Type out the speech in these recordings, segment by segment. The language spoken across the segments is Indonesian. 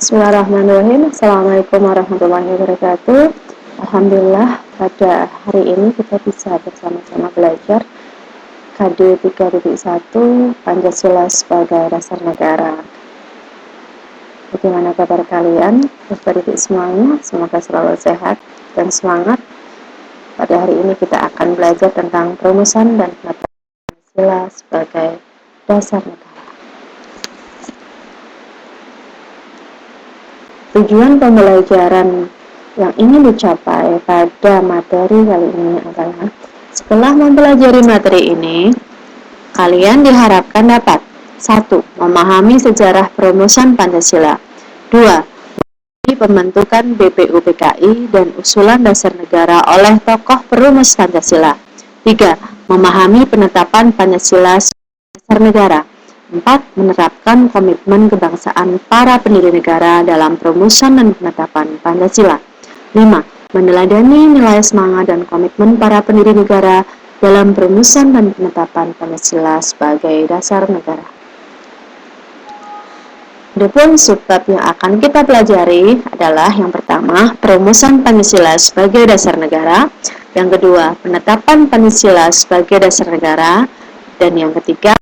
Bismillahirrahmanirrahim. Assalamualaikum warahmatullahi wabarakatuh. Alhamdulillah pada hari ini kita bisa bersama-sama belajar KD 3.1 Pancasila sebagai dasar negara. Bagaimana kabar kalian? Bapak-Ibu semuanya, semoga selalu sehat dan semangat. Pada hari ini kita akan belajar tentang perumusan dan penetapan Pancasila sebagai dasar negara. Tujuan pembelajaran yang ingin dicapai pada materi kali ini adalah setelah mempelajari materi ini, kalian diharapkan dapat 1. Memahami sejarah perumusan Pancasila 2. Pembentukan BPUPKI dan usulan dasar negara oleh tokoh perumus Pancasila 3. Memahami penetapan Pancasila sebagai dasar negara 4. Menerapkan komitmen kebangsaan para pendiri negara dalam perumusan dan penetapan Pancasila 5. Meneladani nilai semangat dan komitmen para pendiri negara dalam perumusan dan penetapan Pancasila sebagai dasar negara. Adapun subbab yang akan kita pelajari adalah yang pertama, perumusan Pancasila sebagai dasar negara, yang kedua, penetapan Pancasila sebagai dasar negara, dan yang ketiga,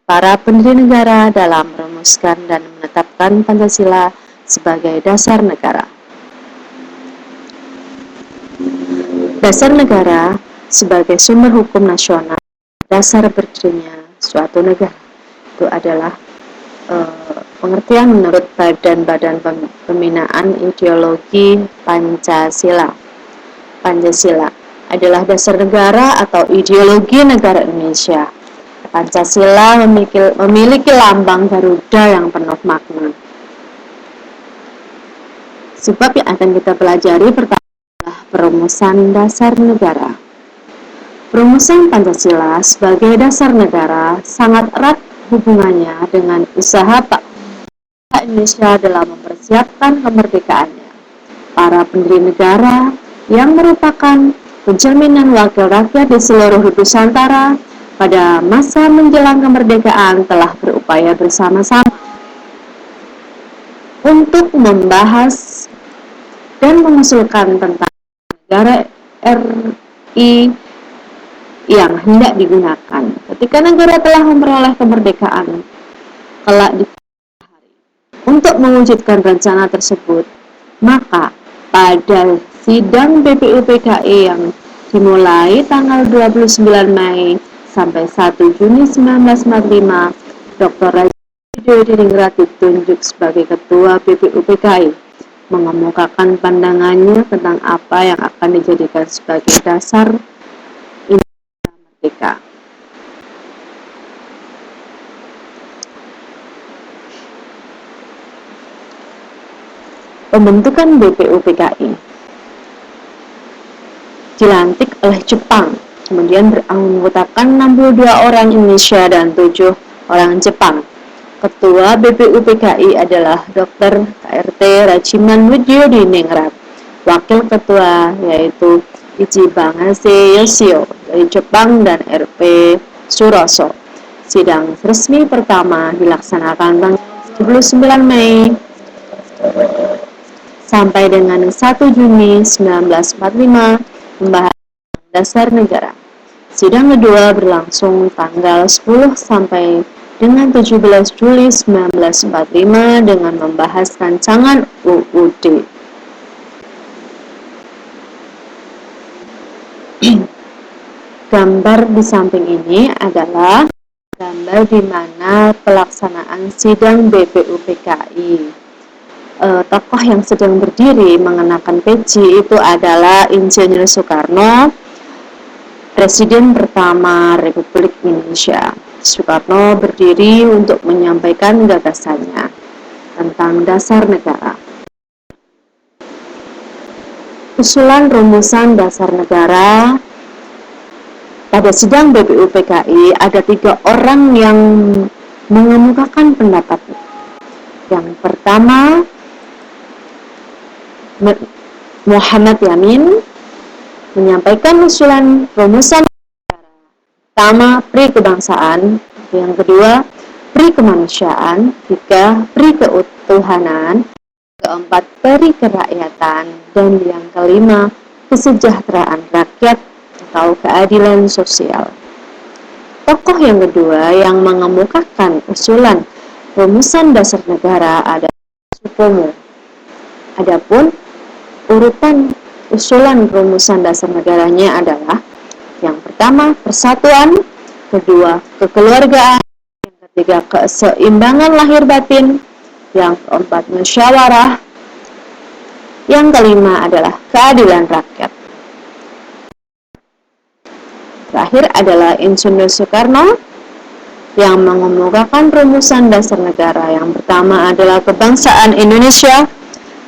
para pendiri negara dalam merumuskan dan menetapkan Pancasila sebagai dasar negara. Dasar negara sebagai sumber hukum nasional, dasar berdirinya suatu negara. Itu adalah pengertian menurut Badan Pembinaan Ideologi Pancasila. Pancasila adalah dasar negara atau ideologi negara Indonesia. Pancasila memiliki lambang Garuda yang penuh makna. Sebab yang akan kita pelajari pertama adalah perumusan dasar negara. Perumusan Pancasila sebagai dasar negara sangat erat hubungannya dengan usaha Indonesia dalam mempersiapkan kemerdekaannya. Para pendiri negara yang merupakan pencerminan wakil rakyat di seluruh Nusantara pada masa menjelang kemerdekaan telah berupaya bersama-sama untuk membahas dan mengusulkan tentang negara RI yang hendak digunakan ketika negara telah memperoleh kemerdekaan kelak di hari. Untuk mewujudkan rencana tersebut, maka pada sidang BPUPKI yang dimulai tanggal 29 Mei sampai 1 Juni 1945, Dr. Raja Diningrat ditunjuk sebagai Ketua BPUPKI, mengemukakan pandangannya tentang apa yang akan dijadikan sebagai dasar Indonesia merdeka. Pembentukan BPUPKI dilantik oleh Jepang, kemudian beranggotakan 62 orang Indonesia dan 7 orang Jepang. Ketua BPUPKI adalah Dr. KRT Rajiman Widyodiningrat. Wakil ketua yaitu Ichiban Yoshio dari Jepang dan RP Suroso. Sidang resmi pertama dilaksanakan tanggal 29 Mei sampai dengan 1 Juni 1945 membahas dasar negara. Sidang kedua berlangsung tanggal 10 sampai dengan 17 Juli 1945 dengan membahas rancangan UUD. Gambar di samping ini adalah gambar di mana pelaksanaan sidang BPUPKI. Tokoh yang sedang berdiri mengenakan peci itu adalah Insinyur Soekarno, Presiden pertama Republik Indonesia. Soekarno berdiri untuk menyampaikan gagasannya tentang dasar negara. Usulan rumusan dasar negara. Pada sidang BPUPKI ada 3 orang yang mengemukakan pendapatnya. Yang pertama, Muhammad Yamin menyampaikan usulan rumusan pertama, pri kebangsaan, yang kedua, pri kemanusiaan, tiga, pri keutuhanan, materi kerakyatan, dan yang kelima, kesejahteraan rakyat atau keadilan sosial. Tokoh yang kedua yang mengemukakan usulan rumusan dasar negara adalah Supomo. Adapun urutan usulan rumusan dasar negaranya adalah yang pertama persatuan, kedua kekeluargaan, yang ketiga keseimbangan lahir batin, yang keempat musyawarah, yang kelima adalah keadilan rakyat. Terakhir adalah Insinyur Soekarno yang mengemukakan rumusan dasar negara. Yang pertama adalah kebangsaan Indonesia,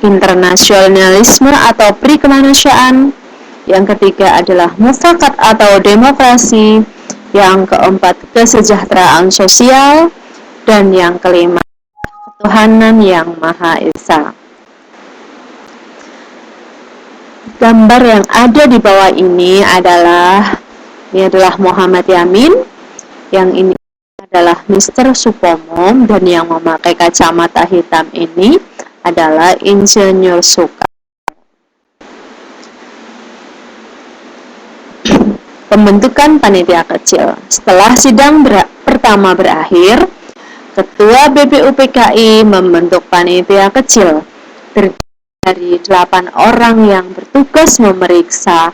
internasionalisme atau perikemanusiaan. Yang ketiga adalah mufakat atau demokrasi. Yang keempat kesejahteraan sosial. Dan yang kelima ketuhanan yang Maha Esa. Gambar yang ada di bawah ini adalah Muhammad Yamin, yang ini adalah Mr. Supomo, dan yang memakai kacamata hitam ini adalah Insinyur Soekarno. Pembentukan panitia kecil. Setelah sidang pertama berakhir, Ketua BPUPKI membentuk panitia kecil terdiri dari 8 orang yang bertugas memeriksa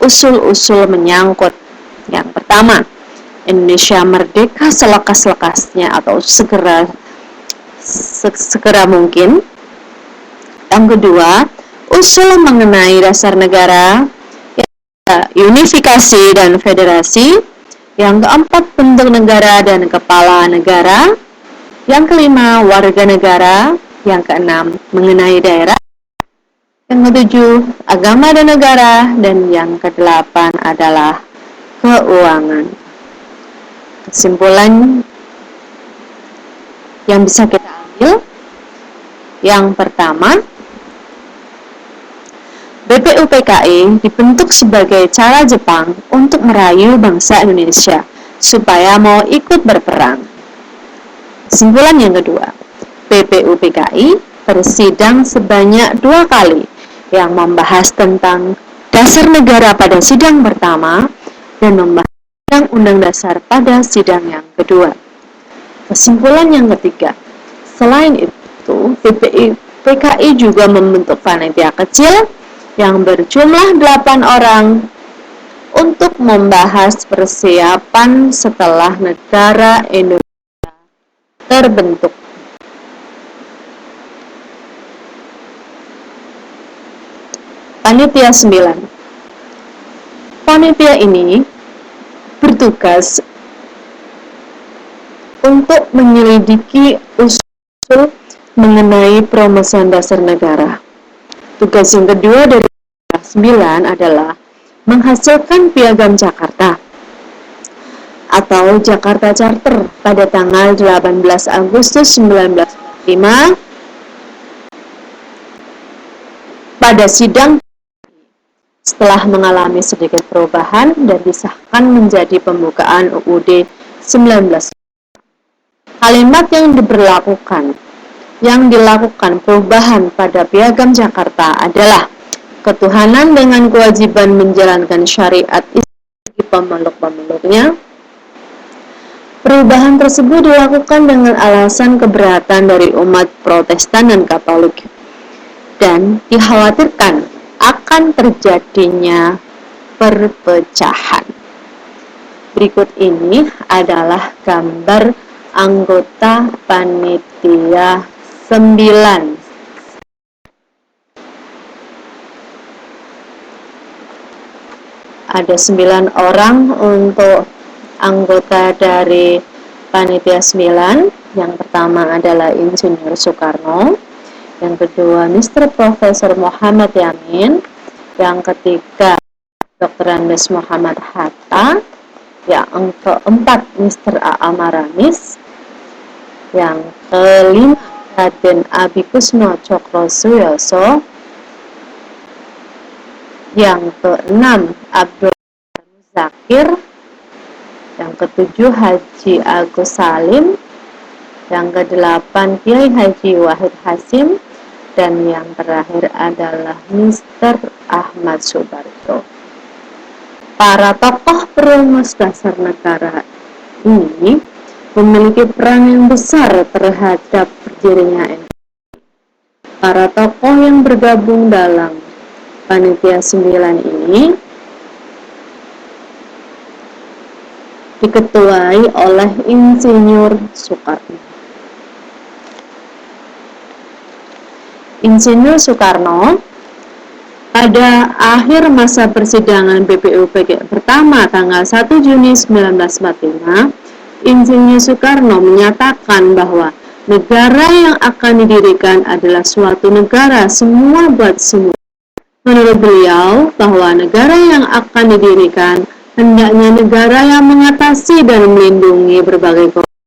usul-usul menyangkut. Yang pertama, Indonesia merdeka selekas-lekasnya atau segera mungkin. Yang kedua, usul mengenai dasar negara, unifikasi dan federasi. Yang keempat, bentuk negara dan kepala negara. Yang kelima, warga negara. Yang keenam, mengenai daerah. Yang ketujuh, agama dan negara. Dan yang kedelapan adalah keuangan. Kesimpulan yang bisa kita ambil, yang pertama, BPUPKI dibentuk sebagai cara Jepang untuk merayu bangsa Indonesia supaya mau ikut berperang. Kesimpulan yang kedua, BPUPKI bersidang sebanyak 2 kali yang membahas tentang dasar negara pada sidang pertama dan membahas Undang-Undang Dasar pada sidang yang kedua. Kesimpulan yang ketiga, selain itu, BPUPKI juga membentuk panitia kecil yang berjumlah 8 orang untuk membahas persiapan setelah negara Indonesia terbentuk. Panitia 9. Panitia ini bertugas untuk menyelidiki usul mengenai perumusan dasar negara. Tugas yang kedua dari Panitia 9 adalah menghasilkan Piagam Jakarta atau Jakarta Charter pada tanggal 18 Agustus 1945 pada sidang setelah mengalami sedikit perubahan dan disahkan menjadi pembukaan UUD 19. Kalimat yang dilakukan perubahan pada Piagam Jakarta adalah ketuhanan dengan kewajiban menjalankan syariat Islam bagi pemeluk-pemeluknya. Perubahan tersebut dilakukan dengan alasan keberatan dari umat Protestan dan Katolik dan dikhawatirkan akan terjadinya perpecahan. Berikut ini adalah gambar anggota panitia 9. Ada 9 orang untuk anggota dari panitia 9. Yang pertama adalah Insinyur Soekarno, yang kedua Mr. Profesor Muhammad Yamin, yang ketiga Dr. Andes Muhammad Hatta, yang keempat Mr. A.A. Maramis, yang kelima Raden Abikusno Cokrosuyoso, yang keenam Abdul Zakir, yang ketujuh Haji Agus Salim, yang kedelapan Kiai Haji Wahid Hasim, dan yang terakhir adalah Mr. Ahmad Soebarto. Para tokoh perumus dasar negara ini memiliki peran yang besar terhadap berdirinya NKRI. Para tokoh yang bergabung dalam Panitia 9 ini diketuai oleh Insinyur Soekarno. Insinyur Soekarno pada akhir masa persidangan BPUPK pertama tanggal 1 Juni 1945, Insinyur Soekarno menyatakan bahwa negara yang akan didirikan adalah suatu negara semua buat semua. Menurut beliau, bahwa negara yang akan didirikan hendaknya negara yang mengatasi dan melindungi berbagai golongan,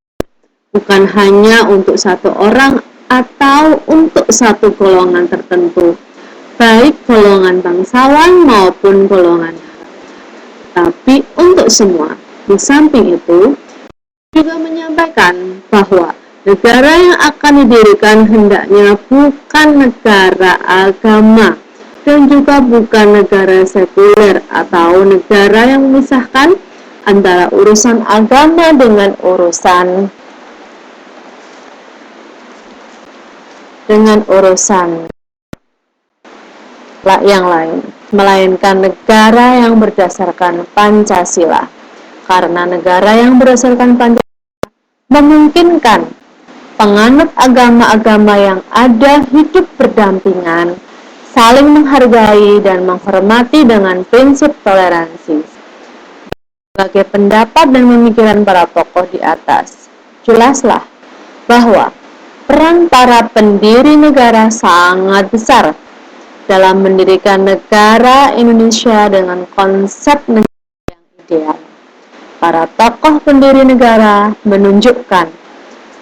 bukan hanya untuk satu orang atau untuk satu golongan tertentu, baik golongan bangsawan maupun golongan darat, tapi untuk semua. Di samping itu, juga menyampaikan bahwa negara yang akan didirikan hendaknya bukan negara agama dan juga bukan negara sekuler atau negara yang memisahkan antara urusan agama dengan urusan yang lain, melainkan negara yang berdasarkan Pancasila. Karena negara yang berdasarkan Pancasila memungkinkan penganut agama-agama yang ada hidup berdampingan, saling menghargai dan menghormati dengan prinsip toleransi. Sebagai pendapat dan pemikiran para tokoh di atas, jelaslah bahwa peran para pendiri negara sangat besar dalam mendirikan negara Indonesia dengan konsep negara yang ideal. Para tokoh pendiri negara menunjukkan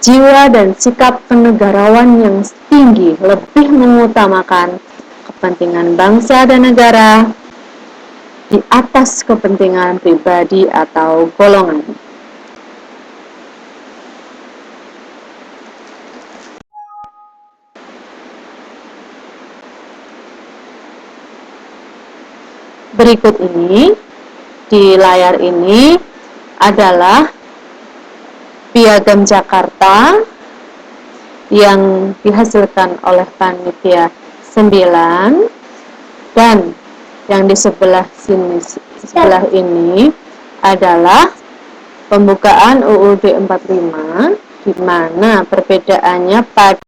jiwa dan sikap kenegarawan yang tinggi, lebih mengutamakan kepentingan bangsa dan negara di atas kepentingan pribadi atau golongan. Berikut ini, di layar ini adalah Piagam Jakarta yang dihasilkan oleh Panitia 9, dan yang di sebelah ini adalah pembukaan UUD 45, di mana perbedaannya pada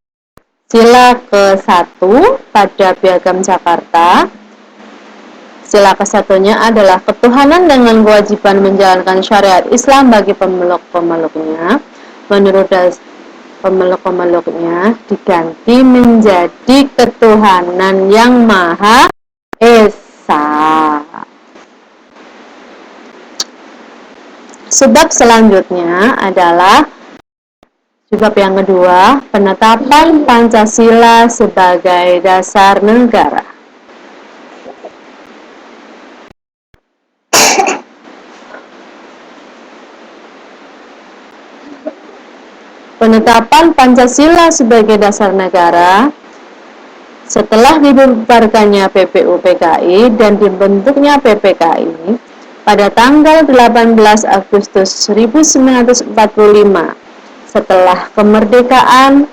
sila ke-1 pada Piagam Jakarta. Sila ke-1-nya adalah ketuhanan dengan kewajiban menjalankan syariat Islam bagi pemeluk-pemeluknya. Menurut pemeluk-pemeluknya diganti menjadi ketuhanan yang Maha Esa. Sebab selanjutnya adalah sebab yang kedua, penetapan Pancasila sebagai dasar negara. Penetapan Pancasila sebagai dasar negara setelah dibubarkannya PPUPKI dan dibentuknya PPKI pada tanggal 18 Agustus 1945 setelah kemerdekaan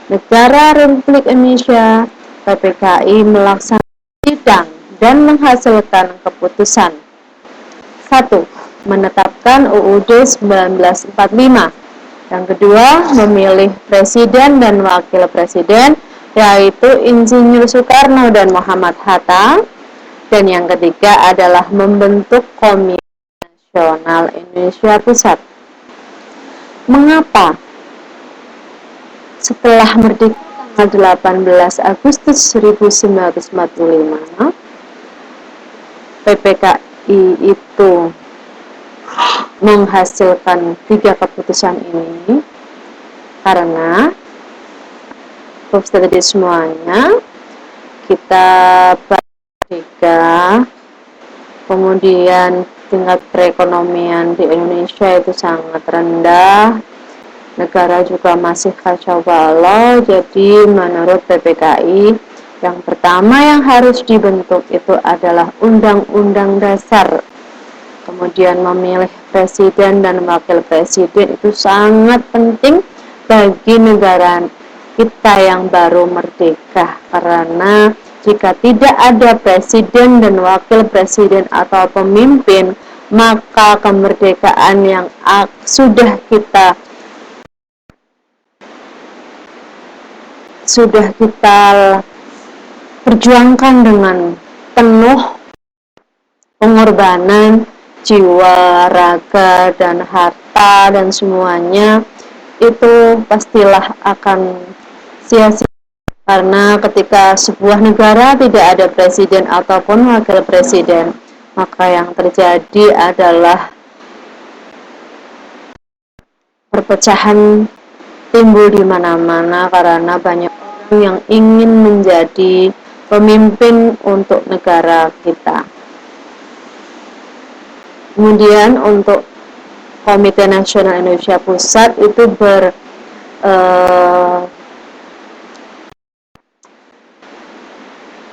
negara Republik Indonesia. PPKI melaksanakan sidang dan menghasilkan keputusan. 1. Menetapkan UUD 1945. Yang kedua, memilih presiden dan wakil presiden, yaitu Insinyur Soekarno dan Muhammad Hatta. Dan yang ketiga adalah membentuk Komisi Nasional Indonesia Pusat. Mengapa setelah merdeka tanggal 18 Agustus 1945, PPKI itu menghasilkan 3 keputusan ini? Karena tadi semuanya kita merdeka, kemudian tingkat perekonomian di Indonesia itu sangat rendah, negara juga masih kacau balau. Jadi menurut PPKI, yang pertama yang harus dibentuk itu adalah Undang-Undang Dasar. Kemudian memilih presiden dan wakil presiden itu sangat penting bagi negara kita yang baru merdeka, karena jika tidak ada presiden dan wakil presiden atau pemimpin, maka kemerdekaan yang sudah kita perjuangkan dengan penuh pengorbanan jiwa, raga, dan harta, dan semuanya itu pastilah akan sia-sia, karena ketika sebuah negara tidak ada presiden ataupun wakil presiden, maka yang terjadi adalah perpecahan timbul di mana-mana karena banyak orang yang ingin menjadi pemimpin untuk negara kita. Kemudian untuk Komite Nasional Indonesia Pusat itu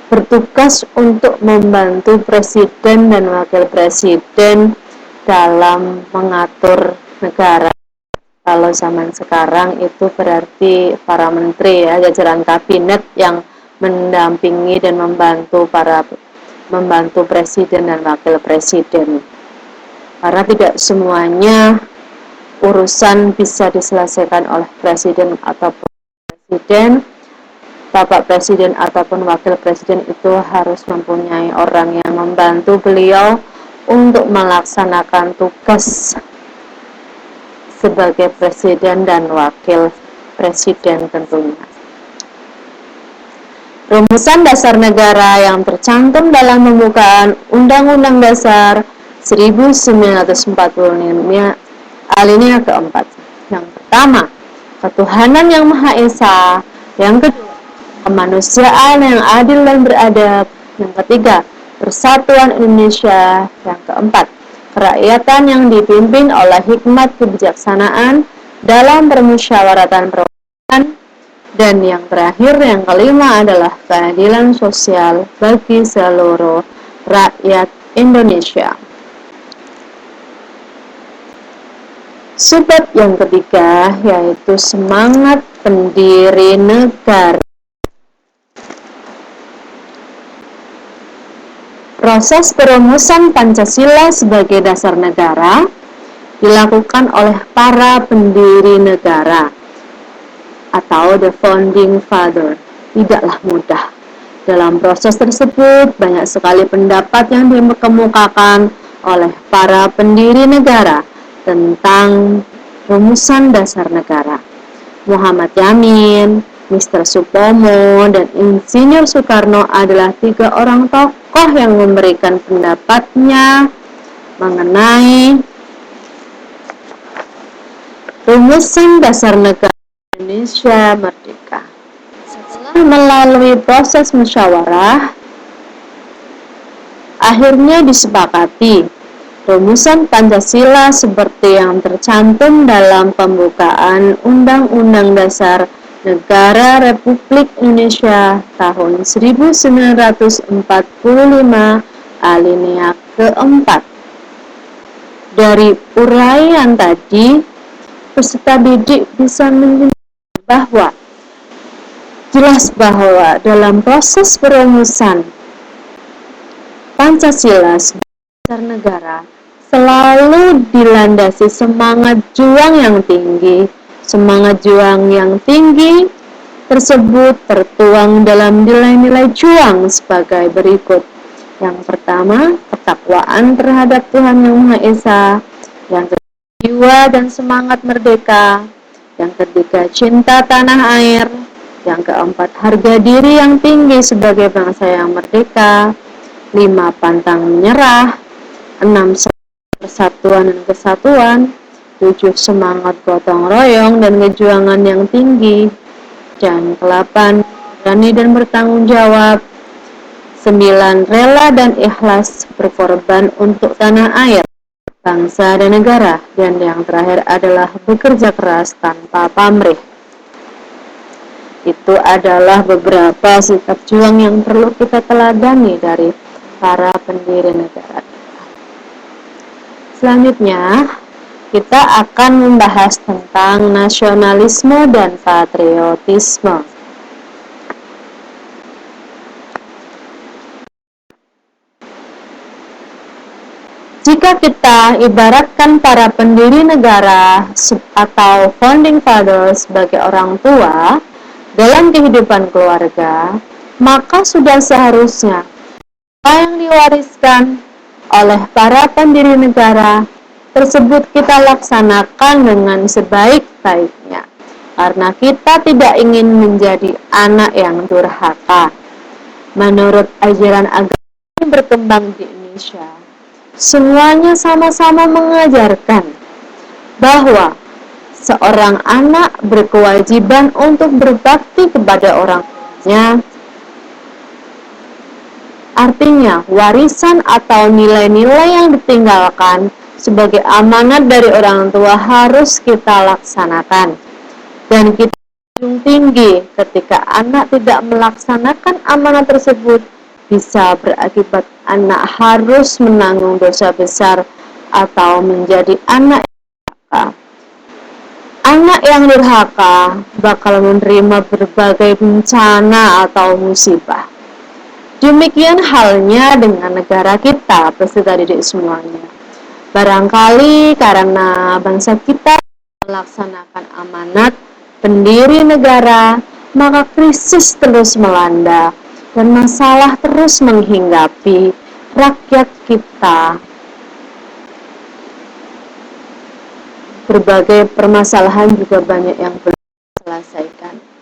bertugas untuk membantu presiden dan wakil presiden dalam mengatur negara. Kalau zaman sekarang itu berarti para menteri ya, jajaran kabinet yang mendampingi dan membantu presiden dan wakil presiden. Karena tidak semuanya urusan bisa diselesaikan oleh presiden ataupun Bapak Presiden ataupun Wakil Presiden itu harus mempunyai orang yang membantu beliau untuk melaksanakan tugas sebagai Presiden dan Wakil Presiden tentunya. Rumusan dasar negara yang tercantum dalam pembukaan Undang-Undang Dasar 1945 alinea keempat. Yang pertama, ketuhanan yang Maha Esa. Yang kedua, kemanusiaan yang adil dan beradab. Yang ketiga, persatuan Indonesia. Yang keempat, kerakyatan yang dipimpin oleh hikmat kebijaksanaan dalam permusyawaratan perwakilan. Dan yang terakhir, yang kelima adalah keadilan sosial bagi seluruh rakyat Indonesia. Subbab yang ketiga yaitu semangat pendiri negara. Proses perumusan Pancasila sebagai dasar negara dilakukan oleh para pendiri negara atau the founding father. Tidaklah mudah. Dalam proses tersebut banyak sekali pendapat yang dikemukakan oleh para pendiri negara tentang rumusan dasar negara. Muhammad Yamin, Mr. Supomo, dan Insinyur Soekarno adalah 3 orang tokoh yang memberikan pendapatnya mengenai rumusan dasar negara Indonesia merdeka. Setelah melalui proses musyawarah, akhirnya disepakati rumusan Pancasila seperti yang tercantum dalam pembukaan Undang-Undang Dasar Negara Republik Indonesia tahun 1945 alinea keempat. Dari uraian tadi, peserta didik bisa menjelaskan bahwa dalam proses perumusan Pancasila sebagai dasar negara selalu dilandasi semangat juang yang tinggi. Semangat juang yang tinggi tersebut tertuang dalam nilai-nilai juang sebagai berikut. Yang pertama, ketakwaan terhadap Tuhan Yang Maha Esa. Yang kedua, jiwa dan semangat merdeka. Yang ketiga, cinta tanah air. Yang keempat, harga diri yang tinggi sebagai bangsa yang merdeka. 5, pantang menyerah. 6, persatuan dan kesatuan. 7, semangat gotong royong dan kejuangan yang tinggi. Dan 8, berani dan bertanggung jawab. 9, rela dan ikhlas berkorban untuk tanah air. bangsa dan negara, dan yang terakhir adalah bekerja keras tanpa pamrih. Itu adalah beberapa sikap juang yang perlu kita teladani dari para pendiri negara. Selanjutnya, kita akan membahas tentang nasionalisme dan patriotisme. Jika kita ibaratkan para pendiri negara atau founding fathers sebagai orang tua dalam kehidupan keluarga, maka sudah seharusnya apa yang diwariskan oleh para pendiri negara tersebut kita laksanakan dengan sebaik-baiknya, karena kita tidak ingin menjadi anak yang durhaka. Menurut ajaran agama yang berkembang di Indonesia, semuanya sama-sama mengajarkan bahwa seorang anak berkewajiban untuk berbakti kepada orang tuanya. Artinya, warisan atau nilai-nilai yang ditinggalkan sebagai amanat dari orang tua harus kita laksanakan. Dan kita junjung tinggi ketika anak tidak melaksanakan amanat tersebut, bisa berakibat anak harus menanggung dosa besar atau menjadi anak yang durhaka. Anak yang durhaka bakal menerima berbagai bencana atau musibah. Demikian halnya dengan negara kita, peserta didik semuanya. Barangkali karena bangsa kita melaksanakan amanat pendiri negara, maka krisis terus melanda dan masalah terus menghinggapi rakyat kita. Berbagai permasalahan juga banyak yang belum diselesaikan.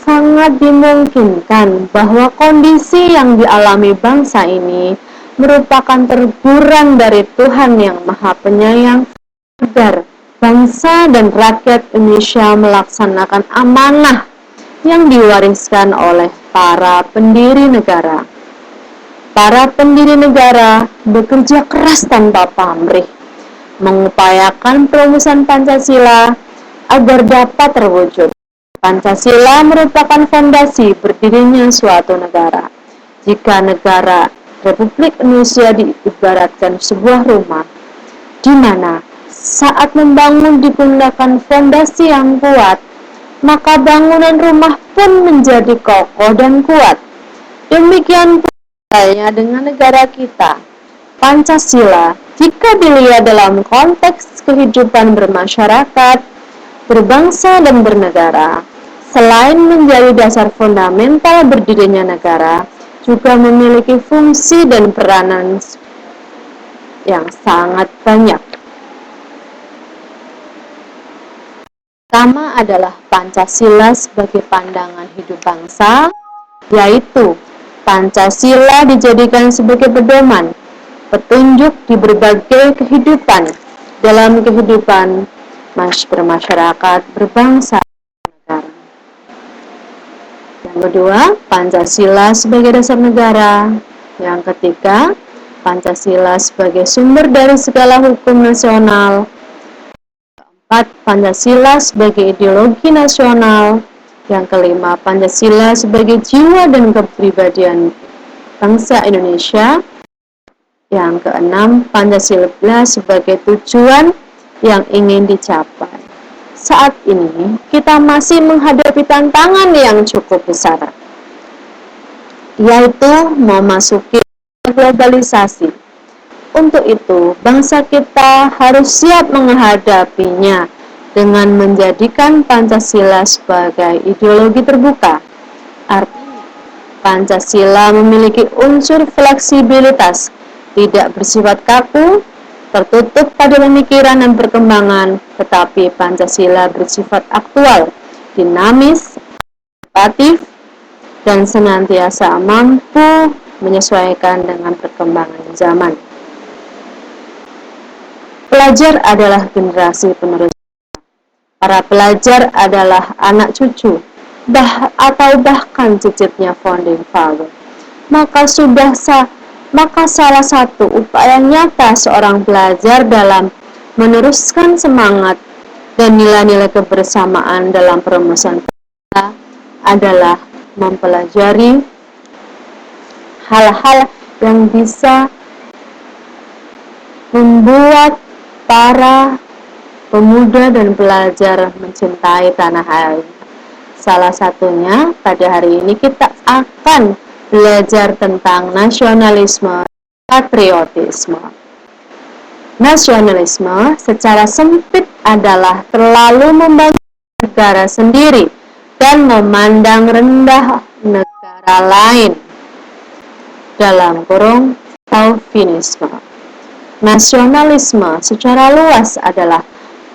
Sangat dimungkinkan bahwa kondisi yang dialami bangsa ini merupakan teguran dari Tuhan yang Maha Penyayang agar bangsa dan rakyat Indonesia melaksanakan amanah yang diwariskan oleh para pendiri negara. Para pendiri negara bekerja keras tanpa pamrih, mengupayakan perumusan Pancasila agar dapat terwujud. Pancasila merupakan fondasi berdirinya suatu negara. Jika negara Republik Indonesia diibaratkan sebuah rumah, di mana saat membangun digunakan fondasi yang kuat, maka bangunan rumah pun menjadi kokoh dan kuat. Demikian pula halnya dengan negara kita. Pancasila, jika dilihat dalam konteks kehidupan bermasyarakat, berbangsa dan bernegara, selain menjadi dasar fundamental berdirinya negara, juga memiliki fungsi dan peranan yang sangat banyak. Pertama adalah Pancasila sebagai pandangan hidup bangsa, yaitu Pancasila dijadikan sebagai pedoman, petunjuk di berbagai kehidupan dalam kehidupan bermasyarakat, berbangsa, negara. Yang kedua, Pancasila sebagai dasar negara. Yang ketiga, Pancasila sebagai sumber dari segala hukum nasional. Keempat, Pancasila sebagai ideologi nasional. Yang kelima, Pancasila sebagai jiwa dan kepribadian bangsa Indonesia. Yang keenam, Pancasila sebagai tujuan yang ingin dicapai. Saat ini, kita masih menghadapi tantangan yang cukup besar, yaitu memasuki globalisasi. Untuk itu, bangsa kita harus siap menghadapinya dengan menjadikan Pancasila sebagai ideologi terbuka. Artinya, Pancasila memiliki unsur fleksibilitas, tidak bersifat kaku, tertutup pada pemikiran dan perkembangan, tetapi Pancasila bersifat aktual, dinamis, inovatif, dan senantiasa mampu menyesuaikan dengan perkembangan zaman. Pelajar adalah generasi penerus. Para pelajar adalah anak cucu, atau bahkan cicitnya founding father. Maka sudah Maka salah satu upaya nyata seorang pelajar dalam meneruskan semangat dan nilai-nilai kebersamaan dalam perumusan adalah mempelajari hal-hal yang bisa membuat para pemuda dan pelajar mencintai tanah air. Salah satunya pada hari ini kita akan belajar tentang nasionalisme, patriotisme. Nasionalisme secara sempit adalah terlalu membanggakan negara sendiri dan memandang rendah negara lain. Dalam kurung Calvinisme. Nasionalisme secara luas adalah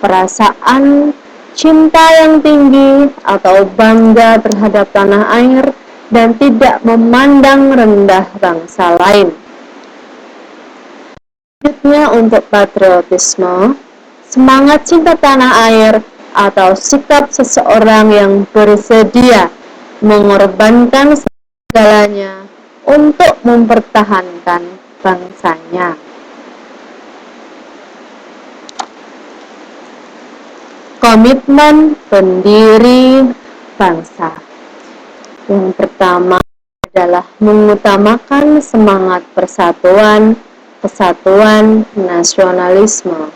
perasaan cinta yang tinggi atau bangga terhadap tanah air dan tidak memandang rendah bangsa lain. Selanjutnya untuk patriotisme, semangat cinta tanah air atau sikap seseorang yang bersedia mengorbankan segalanya untuk mempertahankan bangsanya. Komitmen pendiri bangsa. Yang pertama adalah mengutamakan semangat persatuan, kesatuan, nasionalisme.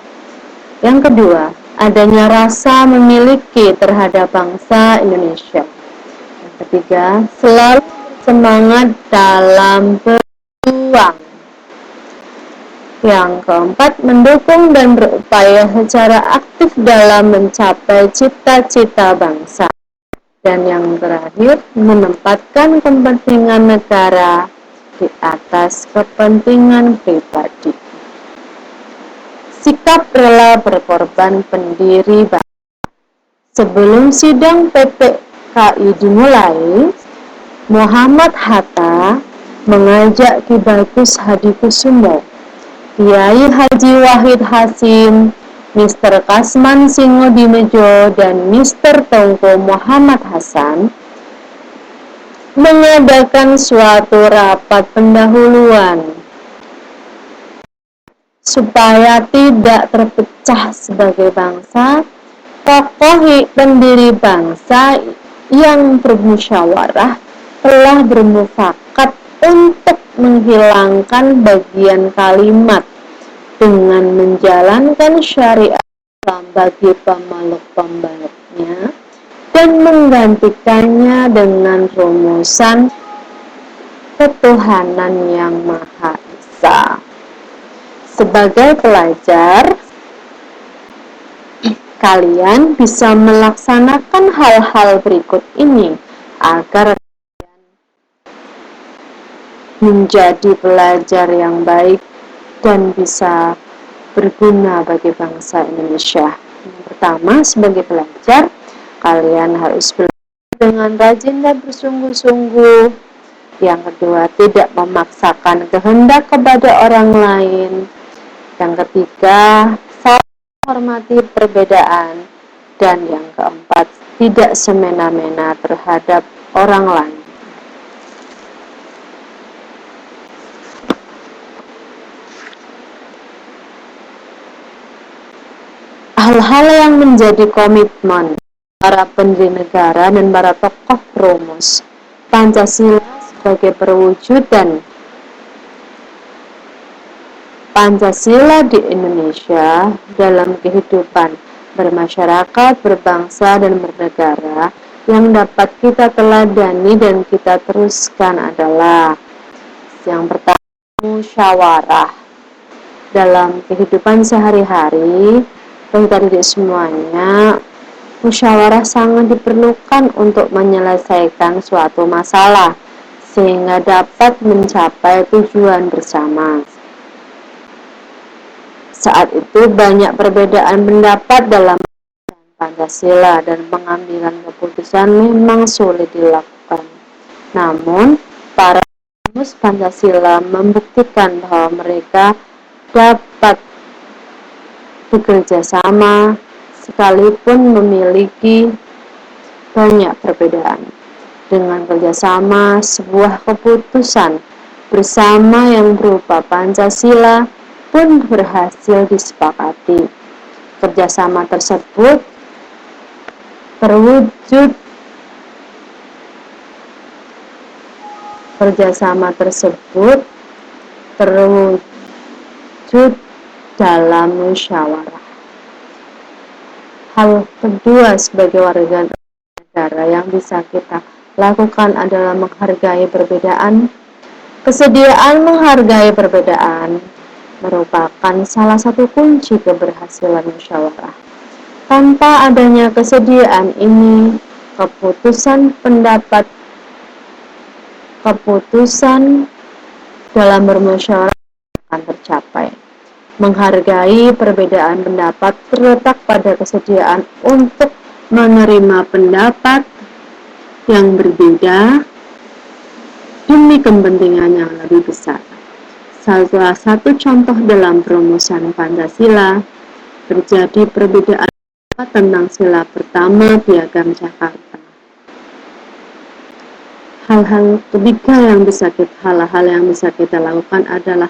Yang kedua, adanya rasa memiliki terhadap bangsa Indonesia. Yang ketiga, selalu bersemangat dalam berjuang. Yang keempat, mendukung dan berupaya secara aktif dalam mencapai cita-cita bangsa. Dan yang terakhir, menempatkan kepentingan negara di atas kepentingan pribadi. Sikap rela berkorban pendiri bangsa. Sebelum sidang PPKI dimulai, Muhammad Hatta mengajak Ki Bagus Hadikusumo, Kiai Haji Wahid Hasim, Mr. Kasman Singodimedjo, dan Mr. Tongko Muhammad Hasan mengadakan suatu rapat pendahuluan supaya tidak terpecah sebagai bangsa. Tokoh pendiri bangsa yang bermusyawarah telah bermufakat untuk menghilangkan bagian kalimat dengan menjalankan syariat Islam bagi pemeluk-pemeluknya dan menggantikannya dengan rumusan ketuhanan yang Maha Esa. Sebagai pelajar, kalian bisa melaksanakan hal-hal berikut ini agar menjadi pelajar yang baik dan bisa berguna bagi bangsa Indonesia. Yang pertama, sebagai pelajar, kalian harus belajar dengan rajin dan bersungguh-sungguh. Yang kedua, tidak memaksakan kehendak kepada orang lain. Yang ketiga, saling menghormati perbedaan. Dan yang keempat, tidak semena-mena terhadap orang lain. Hal-hal yang menjadi komitmen para pendiri negara dan para tokoh perumus Pancasila sebagai perwujudan Pancasila di Indonesia dalam kehidupan bermasyarakat, berbangsa, dan bernegara yang dapat kita teladani dan kita teruskan adalah yang pertama, musyawarah. Dalam kehidupan sehari-hari kita didik semuanya, musyawarah sangat diperlukan untuk menyelesaikan suatu masalah sehingga dapat mencapai tujuan bersama. Saat itu banyak perbedaan pendapat dalam Pancasila dan pengambilan keputusan memang sulit dilakukan. Namun, para perumus Pancasila membuktikan bahwa mereka dapat bekerja sama sekalipun memiliki banyak perbedaan. Dengan kerjasama, sebuah keputusan bersama yang berupa Pancasila pun berhasil disepakati. Kerjasama tersebut terwujud dalam musyawarah. Hal kedua sebagai warga negara yang bisa kita lakukan adalah menghargai perbedaan. Kesediaan menghargai perbedaan merupakan salah satu kunci keberhasilan musyawarah. Tanpa adanya kesediaan ini, keputusan dalam bermusyawarah akan tercapai. Menghargai perbedaan pendapat terletak pada kesediaan untuk menerima pendapat yang berbeda demi kepentingan yang lebih besar. Salah satu contoh dalam perumusan Pancasila terjadi perbedaan tentang sila pertama Piagam Jakarta. Hal-hal yang bisa kita lakukan adalah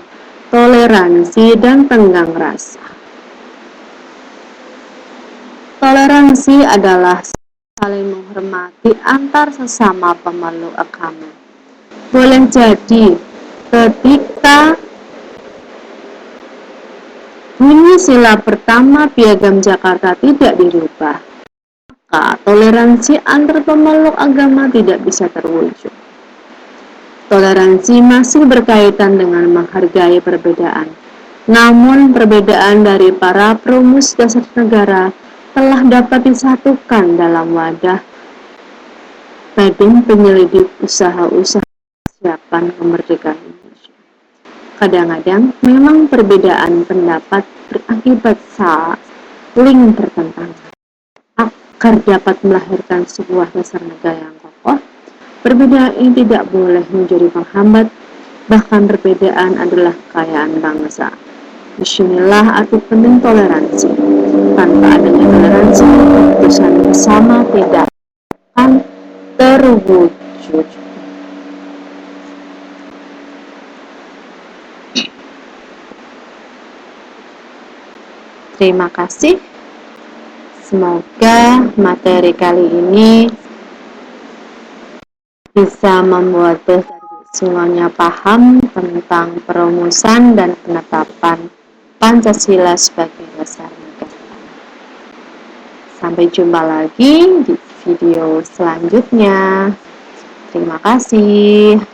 toleransi dan tenggang rasa. Toleransi adalah saling menghormati antar sesama pemeluk agama. Boleh jadi ketika bunyi sila pertama Piagam Jakarta tidak dirubah, maka toleransi antar pemeluk agama tidak bisa terwujud. Toleransi masih berkaitan dengan menghargai perbedaan. Namun perbedaan dari para perumus dasar negara telah dapat disatukan dalam wadah Badan Penyelidik Usaha-usaha Persiapan Kemerdekaan Indonesia. Kadang-kadang memang perbedaan pendapat berakibat saling bertentangan. Agar dapat melahirkan sebuah dasar negara yang kokoh, perbedaan ini tidak boleh menjadi penghambat, bahkan perbedaan adalah kekayaan bangsa. Disinilah arti penting toleransi. Tanpa adanya toleransi, keputusan bersama tidak akan terwujud. Terima kasih. Semoga materi kali ini bisa membuat semuanya paham tentang perumusan dan penetapan Pancasila sebagai dasar negara. Sampai jumpa lagi di video selanjutnya. Terima kasih.